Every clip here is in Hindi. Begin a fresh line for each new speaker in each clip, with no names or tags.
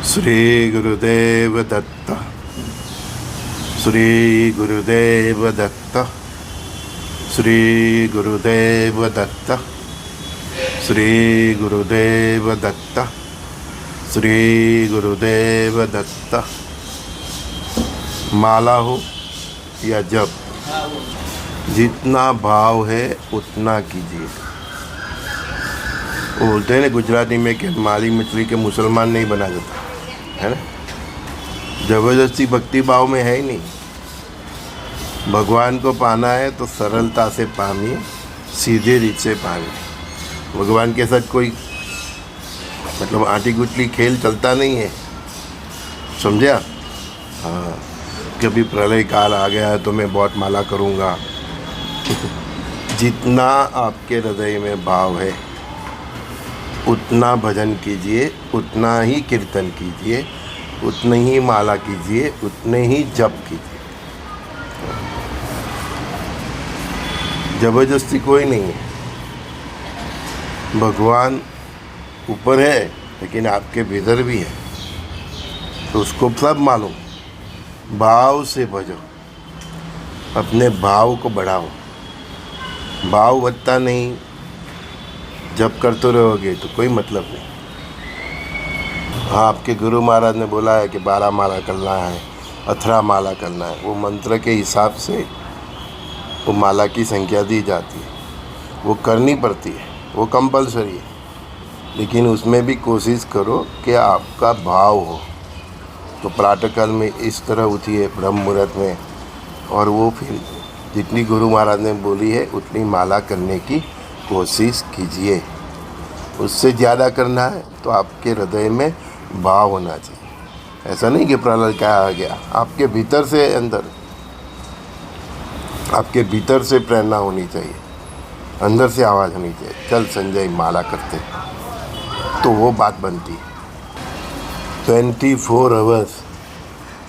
श्री गुरुदेव दत्त। श्री गुरुदेव दत्त। श्री गुरुदेव दत्त। श्री गुरुदेव दत्त। श्री गुरुदेव दत्त। माला हो या जप, जितना भाव है उतना कीजिए। वो बोलते हैं ना गुजराती में कि माली मछली के मुसलमान नहीं बना देता, है ना। जबरदस्ती भक्ति भाव में है ही नहीं। भगवान को पाना है तो सरलता से पानिए, सीधे रीत से पानिए। भगवान के साथ कोई मतलब आटी गुटली खेल चलता नहीं है, समझे आप। हाँ, कभी प्रलय काल आ गया तो मैं बहुत माला करूँगा। जितना आपके हृदय में भाव है उतना भजन कीजिए, उतना ही कीर्तन कीजिए, उतनी ही माला कीजिए, उतने ही जप कीजिए। जबरदस्ती कोई नहीं है। भगवान ऊपर है लेकिन आपके भीतर भी है, तो उसको सब मालूम। भाव से भजो, अपने भाव को बढ़ाओ। भाव बढ़ता नहीं, जब करते रहोगे तो कोई मतलब नहीं। हाँ, आपके गुरु महाराज ने बोला है कि 12 माला करना है, 18 माला करना है। वो मंत्र के हिसाब से वो माला की संख्या दी जाती है, वो करनी पड़ती है, वो कंपलसरी है। लेकिन उसमें भी कोशिश करो कि आपका भाव हो। तो प्रातःकाल में इस तरह उठिए ब्रह्म मुहूर्त में, और वो फिर जितनी गुरु महाराज ने बोली है उतनी माला करने की कोशिश कीजिए। उससे ज़्यादा करना है तो आपके हृदय में भाव होना चाहिए। ऐसा नहीं कि प्रलय क्या आ गया, आपके भीतर से अंदर, आपके भीतर से प्रेरणा होनी चाहिए, अंदर से आवाज़ होनी चाहिए, चल संजय माला करते, तो वो बात बनती है। 24 आवर्स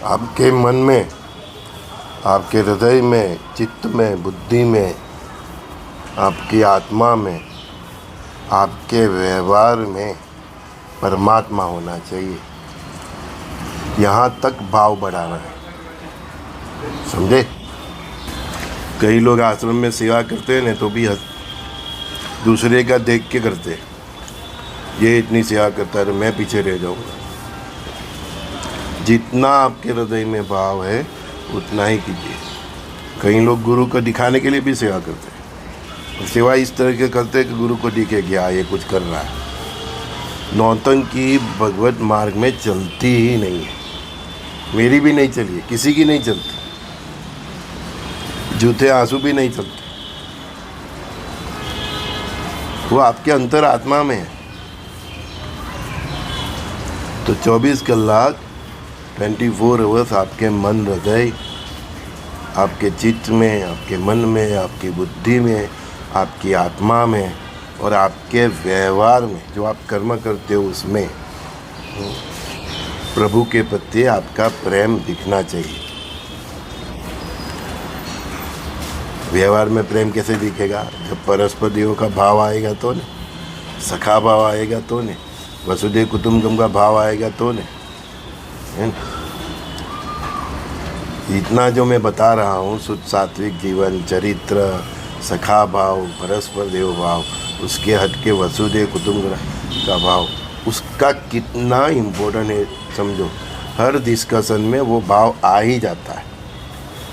आपके मन में, आपके हृदय में, चित्त में, बुद्धि में, आपकी आत्मा में, आपके व्यवहार में परमात्मा होना चाहिए। यहाँ तक भाव बढ़ाना है, समझे। कई लोग आश्रम में सेवा करते हैं ना, तो भी दूसरे का देख के करते हैं। ये इतनी सेवा करता है तो मैं पीछे रह जाऊँगा। जितना आपके हृदय में भाव है उतना ही कीजिए। कई लोग गुरु को दिखाने के लिए भी सेवा करते हैं, और सेवा इस तरह के करते हैं कि गुरु को दिखे कि ये कुछ कर रहा है। नौतंकी भगवत मार्ग में चलती ही नहीं है। मेरी भी नहीं चली है, किसी की नहीं चलती। जूठे आंसू भी नहीं चलते। वो आपके अंतर आत्मा में है। तो 24 कलाक 24 आवर्स आपके मन, हृदय, आपके चित्त में, आपके मन में, आपकी बुद्धि में, आपकी आत्मा में और आपके व्यवहार में, जो आप कर्म करते हो उसमें प्रभु के प्रति आपका प्रेम दिखना चाहिए। व्यवहार में प्रेम कैसे दिखेगा? जब परस्पर देव का भाव आएगा तो ने, सखा भाव आएगा तो ने, वसुदेव कुटुंबकम का भाव आएगा तो ने। इतना जो मैं बता रहा हूँ, शुद्ध सात्विक जीवन, चरित्र, सखा भाव, परस्पर देव भाव, उसके हट के वसुदेव कुटुंब का भाव, उसका कितना इम्पोर्टेंट है समझो। हर डिस्कशन में वो भाव आ ही जाता है।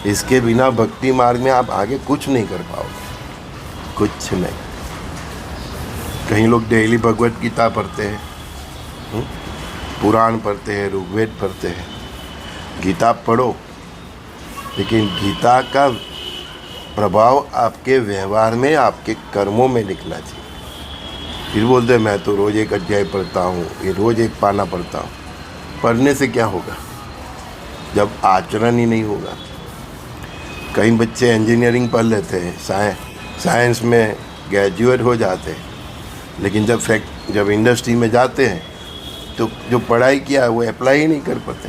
इसके बिना भक्ति मार्ग में आप आगे कुछ नहीं कर पाओगे, कुछ नहीं। कई लोग डेली भगवत गीता पढ़ते हैं, पुराण पढ़ते हैं, ऋग्वेद पढ़ते हैं। गीता पढ़ो, लेकिन गीता का प्रभाव आपके व्यवहार में, आपके कर्मों में दिखना चाहिए। फिर बोलते हैं मैं तो रोज़ एक अध्याय पढ़ता हूँ, ये रोज़ एक पाना पढ़ता हूँ। पढ़ने से क्या होगा जब आचरण ही नहीं होगा? कई बच्चे इंजीनियरिंग पढ़ लेते हैं, साइंस में ग्रेजुएट हो जाते हैं, लेकिन जब इंडस्ट्री में जाते हैं तो जो पढ़ाई किया है वो अप्लाई ही नहीं कर पाते।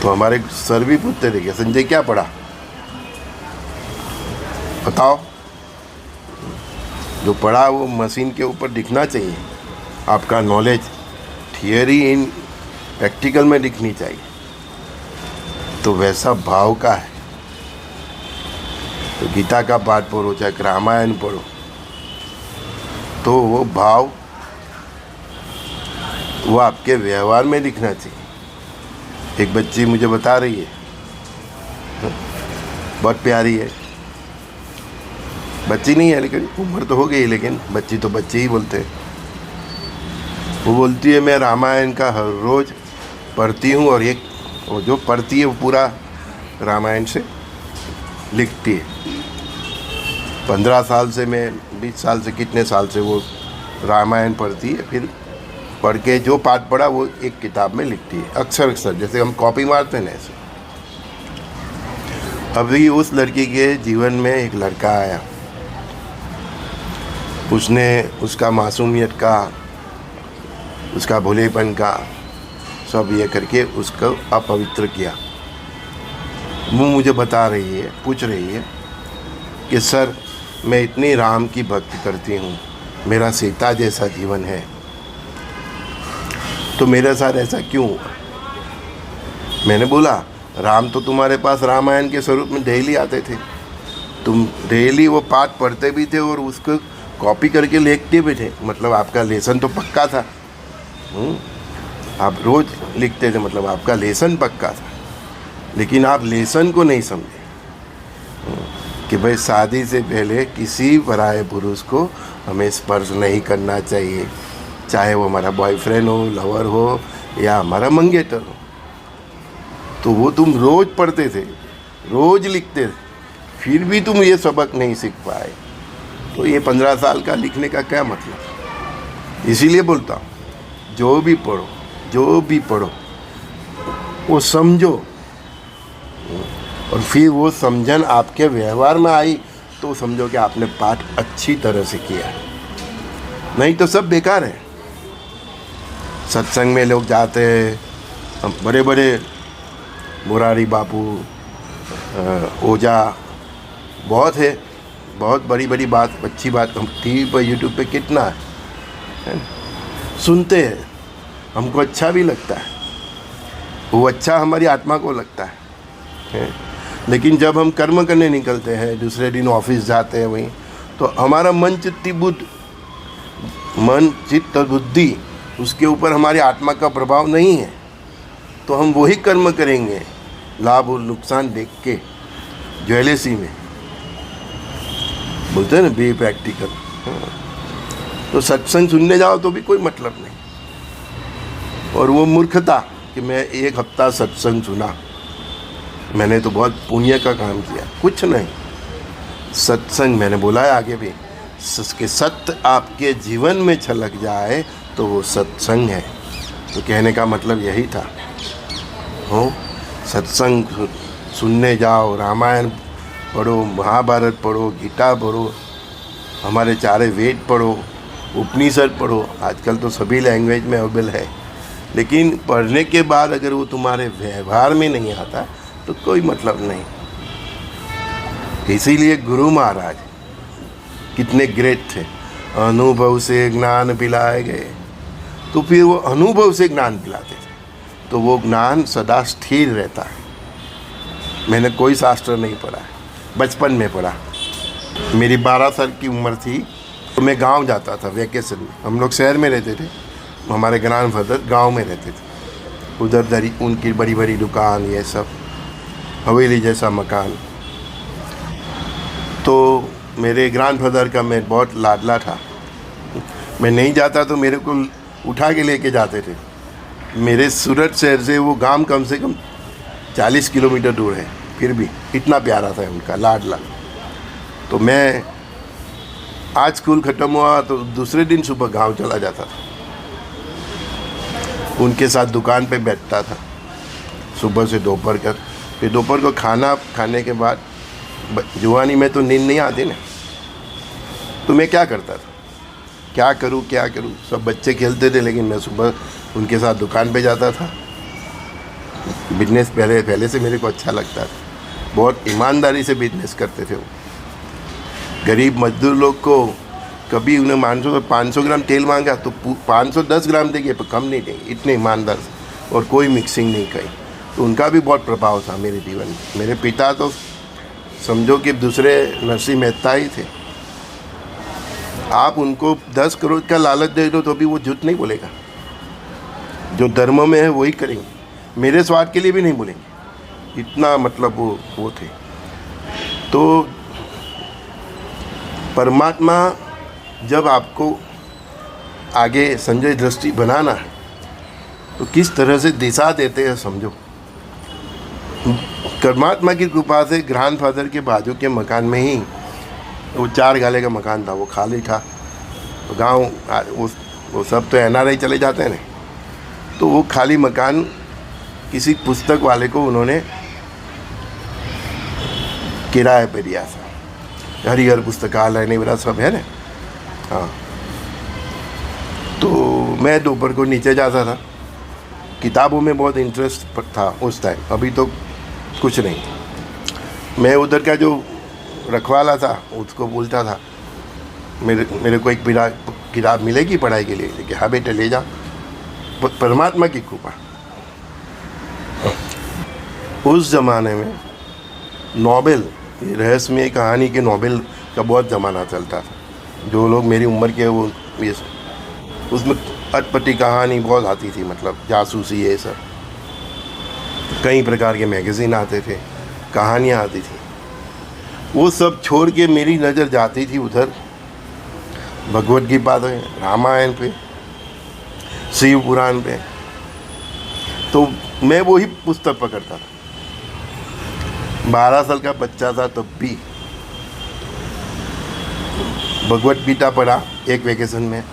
तो हमारे सर भी पूछते थे कि संजय क्या पढ़ा, बताओ। जो पढ़ा वो मशीन के ऊपर दिखना चाहिए, आपका नॉलेज। थियरी इन प्रैक्टिकल में दिखनी चाहिए, तो वैसा भाव का है। तो गीता का पाठ पढ़ो, चाहे रामायण पढ़ो, तो वो भाव वो आपके व्यवहार में दिखना चाहिए। एक बच्ची मुझे बता रही है, बहुत प्यारी है, बच्ची नहीं है लेकिन उम्र तो हो गई, लेकिन बच्ची तो बच्चे ही बोलते हैं। वो बोलती है मैं रामायण का हर रोज़ पढ़ती हूँ, और एक वो जो पढ़ती है वो पूरा रामायण से लिखती है। 15 साल से, मैं 20 साल से, कितने साल से वो रामायण पढ़ती है, फिर पढ़ के जो पाठ पढ़ा वो एक किताब में लिखती है, अक्सर अक्सर, जैसे हम कॉपी मारते हैं ना ऐसे। अभी उस लड़की के जीवन में एक लड़का आया, उसने उसका मासूमियत का, उसका भोलेपन का सब ये करके उसको अपवित्र किया। वो मुझे बता रही है, पूछ रही है कि सर मैं इतनी राम की भक्ति करती हूँ, मेरा सीता जैसा जीवन है, तो मेरे साथ ऐसा क्यों हुआ? मैंने बोला राम तो तुम्हारे पास रामायण के स्वरूप में डेली आते थे, तुम डेली वो पाठ पढ़ते भी थे और उसको कॉपी करके लिखते भी थे, मतलब आपका लेसन तो पक्का था। आप रोज़ लिखते थे, मतलब आपका लेसन पक्का था। लेकिन आप लेसन को नहीं समझे कि भाई शादी से पहले किसी पराये पुरुष को हमें स्पर्श नहीं करना चाहिए, चाहे वो हमारा बॉयफ्रेंड हो, लवर हो, या हमारा मंगेतर हो। तो वो तुम रोज़ पढ़ते थे, रोज़ लिखते थे, फिर भी तुम ये सबक नहीं सीख पाए, तो ये 15 साल का लिखने का क्या मतलब? इसीलिए बोलता हूँ, जो भी पढ़ो, जो भी पढ़ो वो समझो, और फिर वो समझन आपके व्यवहार में आई तो समझो कि आपने पाठ अच्छी तरह से किया है, नहीं तो सब बेकार है। सत्संग में लोग जाते हैं, हम बड़े बड़े मुरारी बापू, ओजा, बहुत है, बहुत बड़ी बड़ी बात, अच्छी बात हम टीवी पर, यूट्यूब पे कितना है, सुनते हैं, हमको अच्छा भी लगता है, वो अच्छा हमारी आत्मा को लगता है। लेकिन जब हम कर्म करने निकलते हैं, दूसरे दिन ऑफिस जाते हैं वहीं, तो हमारा मन चित्त बुद्धि, उसके ऊपर हमारी आत्मा का प्रभाव नहीं है, तो हम वही कर्म करेंगे लाभ और नुकसान देख के, ज्वेलसी में बोलते हैं ना, बी प्रैक्टिकल। तो सत्संग सुनने जाओ तो भी कोई मतलब नहीं, और वो मूर्खता कि मैं 1 हफ्ता सत्संग सुना, मैंने तो बहुत पुण्य का काम किया, कुछ नहीं। सत्संग, मैंने बोला है आगे भी, कि सत्य आपके जीवन में छलक जाए तो वो सत्संग है। तो कहने का मतलब यही था, हो सत्संग सुनने जाओ, रामायण पढ़ो, महाभारत पढ़ो, गीता पढ़ो, हमारे 4 वेद पढ़ो, उपनिषद पढ़ो, आजकल तो सभी लैंग्वेज में अवेलेबल है। लेकिन पढ़ने के बाद अगर वो तुम्हारे व्यवहार में नहीं आता तो कोई मतलब नहीं। इसीलिए गुरु महाराज कितने ग्रेट थे, अनुभव से ज्ञान पिलाए गए, तो फिर वो अनुभव से ज्ञान पिलाते थे, तो वो ज्ञान सदा स्थिर रहता है। मैंने कोई शास्त्र नहीं पढ़ा है, बचपन में पढ़ा। मेरी 12 साल की उम्र थी तो मैं गांव जाता था वैकेशन में। हम लोग शहर में रहते थे, हमारे ग्रैंडफादर गांव में रहते थे, उधर उनकी बड़ी बड़ी दुकान, ये सब हवेली जैसा मकान। तो मेरे ग्रैंडफादर का मैं बहुत लाडला था, मैं नहीं जाता तो मेरे को उठा के लेके जाते थे। मेरे सूरत शहर से वो गांव कम से कम 40 किलोमीटर दूर है, फिर भी इतना प्यारा था उनका लाडला। तो मैं आज स्कूल ख़त्म हुआ तो दूसरे दिन सुबह गांव चला जाता था, उनके साथ दुकान पे बैठता था सुबह से दोपहर तक। फिर दोपहर को खाना खाने के बाद, जवानी में तो नींद नहीं आती ना, तो मैं क्या करता था, क्या करूं, सब बच्चे खेलते थे, लेकिन मैं सुबह उनके साथ दुकान पे जाता था। बिजनेस पहले से मेरे को अच्छा लगता था, बहुत ईमानदारी से बिजनेस करते थे वो। गरीब मजदूर लोग को कभी उन्हें 500 ग्राम तेल मांगा तो 510 ग्राम देंगे, पर कम नहीं देंगे, इतने ईमानदार, और कोई मिक्सिंग नहीं करी। तो उनका भी बहुत प्रभाव था मेरे जीवन में। मेरे पिता तो समझो कि दूसरे नरसिंह मेहता ही थे। आप उनको 10 करोड़ का लालच दे दो तो भी वो झूठ नहीं बोलेगा। जो धर्म में है वही करेंगे, मेरे स्वार्थ के लिए भी नहीं बोलेंगे, इतना मतलब वो थे। तो परमात्मा जब आपको आगे संजय दृष्टि बनाना है तो किस तरह से दिशा देते हैं समझो। परमात्मा की कृपा से ग्रैंडफादर के बाजू के मकान में ही, वो 4 गाले का मकान था, वो खाली था। तो गांव वो सब तो NRI चले जाते हैं ना, तो वो खाली मकान किसी पुस्तक वाले को उन्होंने किराए पे दिया था। हरिहर पुस्तकालय नहीं मेरा सब है ना। हाँ, तो मैं दोपहर को नीचे जाता था, किताबों में बहुत इंटरेस्ट था उस टाइम, अभी तो कुछ नहीं। मैं उधर का जो रखवाला था उसको बोलता था मेरे को एक किताब मिलेगी पढ़ाई के लिए, कि हाँ बेटे ले जा। परमात्मा की कृपा। उस ज़माने में नोबेल, रहस्यमय कहानी के नोबेल का बहुत ज़माना चलता था। जो लोग मेरी उम्र के वो ये उसमें अटपटी कहानी बहुत आती थी, मतलब जासूसी ये सब, कई प्रकार के मैगज़ीन आते थे, कहानियाँ आती थी। वो सब छोड़ के मेरी नज़र जाती थी उधर भगवत गीता पे, रामायण पे, शिव पुराण पे। तो मैं वही पुस्तक पकड़ता था। 12 साल का बच्चा था तब भी भगवत गीता पढ़ा एक वेकेशन में,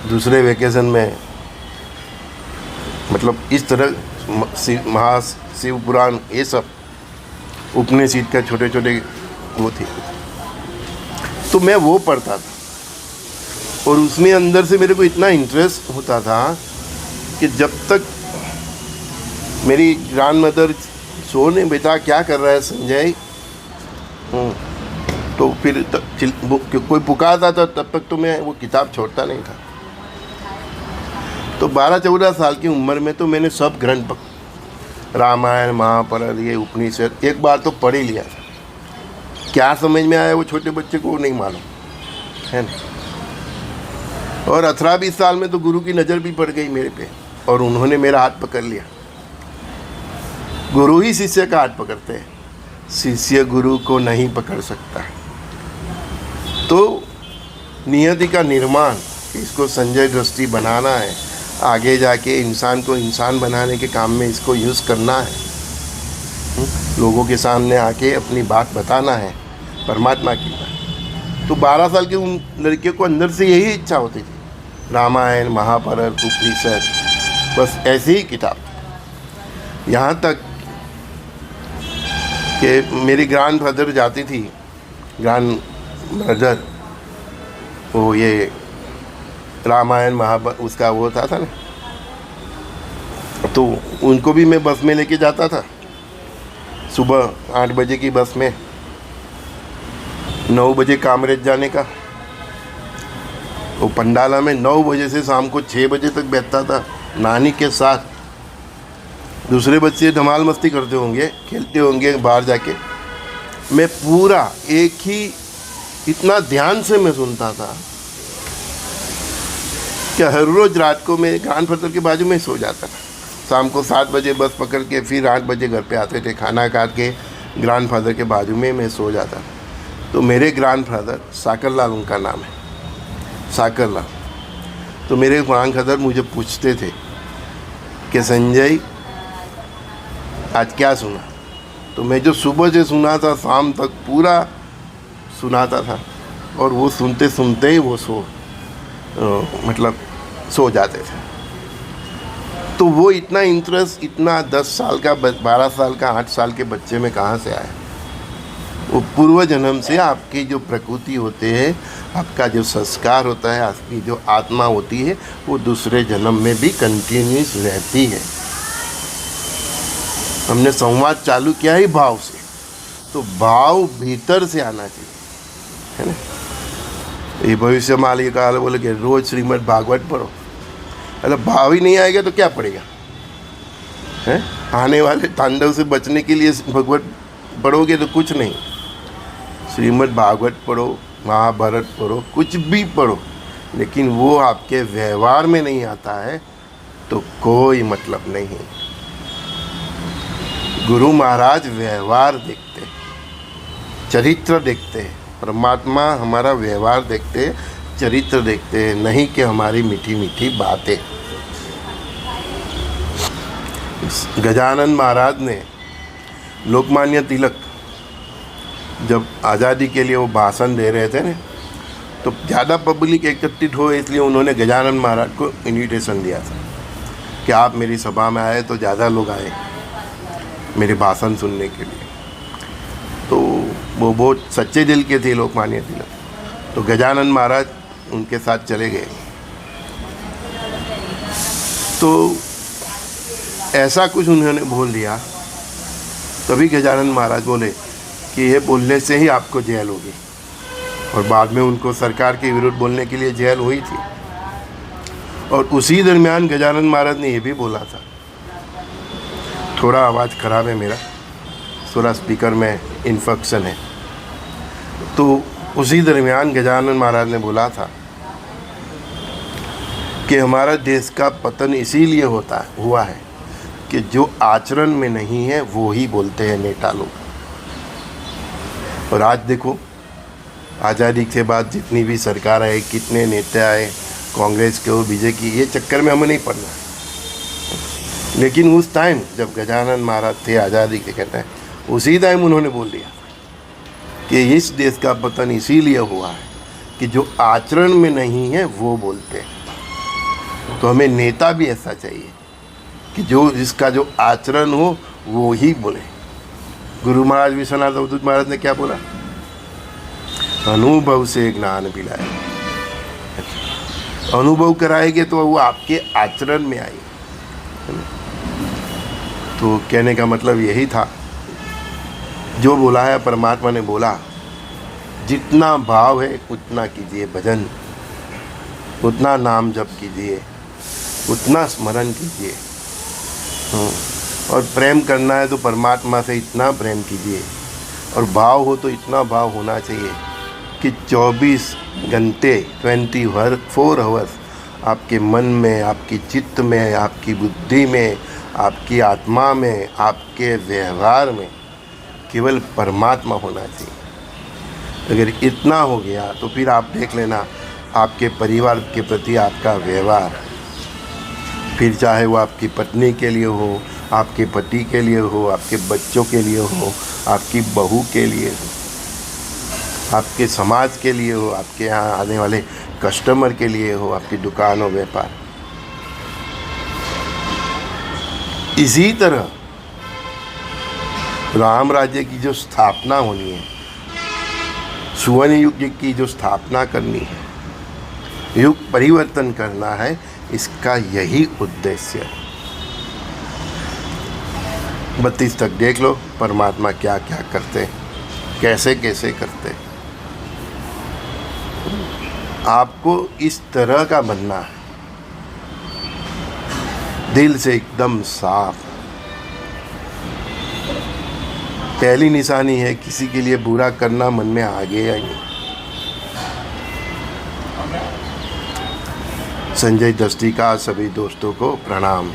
दूसरे वेकेशन में मतलब इस तरह शिव पुराण ये सब उपनिषद का छोटे छोटे वो थे, तो मैं वो पढ़ता था। और उसमें अंदर से मेरे को इतना इंटरेस्ट होता था कि जब तक मेरी ग्रैंड मदर सोने बेटा क्या कर रहा है संजय, तो फिर कोई पुकारता था तब तक तो मैं वो किताब छोड़ता नहीं था। तो 12-14 साल की उम्र में तो मैंने सब ग्रंथ रामायण महाभारत ये उपनिषद एक बार तो पढ़ ही लिया था। क्या समझ में आया वो छोटे बच्चे को नहीं मालूम है ना। और 18-20 साल में तो गुरु की नज़र भी पड़ गई मेरे पे, और उन्होंने मेरा हाथ पकड़ लिया। गुरु ही शिष्य का हाथ पकड़ते हैं, शिष्य गुरु को नहीं पकड़ सकता। तो नियति का निर्माण, इसको संजय दृष्टि बनाना है, आगे जाके इंसान को इंसान बनाने के काम में इसको यूज़ करना है, लोगों के सामने आके अपनी बात बताना है परमात्मा की बात। तो 12 साल के उन लड़के को अंदर से यही इच्छा होती थी, रामायण महाभारत उपनिषद, बस ऐसी ही किताब। यहाँ तक कि मेरी ग्रैंडफादर जाती थी, ग्रैंड मदर, वो ये रामायण महाभारत उसका वो था ना, तो उनको भी मैं बस में लेके जाता था। सुबह 8 बजे की बस में, 9 बजे कामरेज जाने का। वो पंडाला में 9 बजे से शाम को 6 बजे तक बैठता था नानी के साथ। दूसरे बच्चे धमाल मस्ती करते होंगे, खेलते होंगे बाहर जाके, मैं पूरा एक ही इतना ध्यान से मैं सुनता था कि हर रोज़ रात को मैं ग्रैंडफादर के बाजू में सो जाता था। शाम को 7 बजे बस पकड़ के फिर 8 बजे घर पे आते थे, खाना खा के ग्रैंडफादर के बाजू में मैं सो जाता था। तो मेरे ग्रैंडफादर साकरलाल उनका नाम है, साकरलाल। तो मेरे ग्रैंडफादर मुझे पूछते थे कि संजय आज क्या सुना। तो मैं जो सुबह से सुना था शाम तक पूरा सुनाता था, और वो सुनते सुनते ही वो मतलब सो जाते थे। तो वो इतना इंटरेस्ट इतना 10 साल का 12 साल का 8 साल के बच्चे में कहाँ से आया। वो पूर्व जन्म से आपकी जो प्रकृति होते हैं, आपका जो संस्कार होता है, आपकी जो आत्मा होती है, वो दूसरे जन्म में भी कंटिन्यूस रहती है। हमने संवाद चालू किया ही भाव से, तो भाव भीतर से आना चाहिए, है ना। ये भविष्य माली काल बोले कि रोज श्रीमद् भागवत पढ़ो। अरे भाव ही नहीं आएगा तो क्या पड़ेगा? हैं? आने वाले तांडव से बचने के लिए भगवत पढ़ोगे तो कुछ नहीं। श्रीमद् भागवत पढ़ो, महाभारत पढ़ो, कुछ भी पढ़ो, लेकिन वो आपके व्यवहार में नहीं आता है तो कोई मतलब नहीं। गुरु महाराज व्यवहार देखते हैं, चरित्र देखते हैं। परमात्मा हमारा व्यवहार देखते हैं, चरित्र देखते हैं, नहीं कि हमारी मीठी मीठी बातें। गजानन महाराज ने लोकमान्य तिलक जब आज़ादी के लिए वो भाषण दे रहे थे ना, तो ज़्यादा पब्लिक एकत्रित हो, इसलिए उन्होंने गजानन महाराज को इन्विटेशन दिया था कि आप मेरी सभा में आए तो ज़्यादा लोग आए मेरे भाषण सुनने के लिए। तो वो बहुत सच्चे दिल के थे लोकमान्य तिलक। तो गजानन महाराज उनके साथ चले गए। तो ऐसा कुछ उन्होंने बोल दिया, तभी गजानन महाराज बोले कि ये बोलने से ही आपको जेल होगी। और बाद में उनको सरकार के विरुद्ध बोलने के लिए जेल हुई थी। और उसी दरमियान गजानन महाराज ने ये भी बोला था, थोड़ा आवाज़ ख़राब है मेरा, थोड़ा स्पीकर में इन्फेक्शन है। तो उसी दरमियान गजानन महाराज ने बोला था कि हमारा देश का पतन इसीलिए हुआ है कि जो आचरण में नहीं है वो ही बोलते हैं नेता लोग। और आज देखो, आज़ादी के बाद जितनी भी सरकार आए, कितने नेता आए, कांग्रेस के हो, बीजेपी, ये चक्कर में हमें नहीं पड़ना। लेकिन उस टाइम जब गजानन महाराज थे आज़ादी के कहते हैं, उसी टाइम उन्होंने बोल दिया कि इस देश का पतन इसीलिए हुआ है कि जो आचरण में नहीं है वो बोलते हैं। तो हमें नेता भी ऐसा चाहिए कि जो जिसका जो आचरण हो वो ही बोले। गुरु महाराज विश्वनाथ अवधूत महाराज ने क्या बोला? अनुभव से ज्ञान पिलाए। अनुभव कराएंगे तो वो आपके आचरण में आएगी। तो कहने का मतलब यही था, जो बोला है परमात्मा ने बोला, जितना भाव है उतना कीजिए भजन, उतना नाम जप कीजिए, उतना स्मरण कीजिए। और प्रेम करना है तो परमात्मा से इतना प्रेम कीजिए। और भाव हो तो इतना भाव होना चाहिए कि 24 घंटे 24 आवर्स आपके मन में, आपकी चित्त में, आपकी बुद्धि में, आपकी आत्मा में, आपके व्यवहार में केवल परमात्मा होना चाहिए। अगर इतना हो गया तो फिर आप देख लेना आपके परिवार के प्रति आपका व्यवहार, फिर चाहे वो आपकी पत्नी के लिए हो, आपके पति के लिए हो, आपके बच्चों के लिए हो, आपकी बहू के लिए हो, आपके समाज के लिए हो, आपके यहाँ आने वाले कस्टमर के लिए हो, आपकी दुकान और व्यापार। इसी तरह राम राज्य की जो स्थापना होनी है, सुवर्ण युग की जो स्थापना करनी है, युग परिवर्तन करना है, इसका यही उद्देश्य है। 32 तक देख लो परमात्मा क्या क्या करते हैं, कैसे कैसे करते हैं। आपको इस तरह का बनना है, दिल से एकदम साफ। पहली निशानी है किसी के लिए बुरा करना मन में आ गया ही नहीं। संजय दस्ती का सभी दोस्तों को प्रणाम।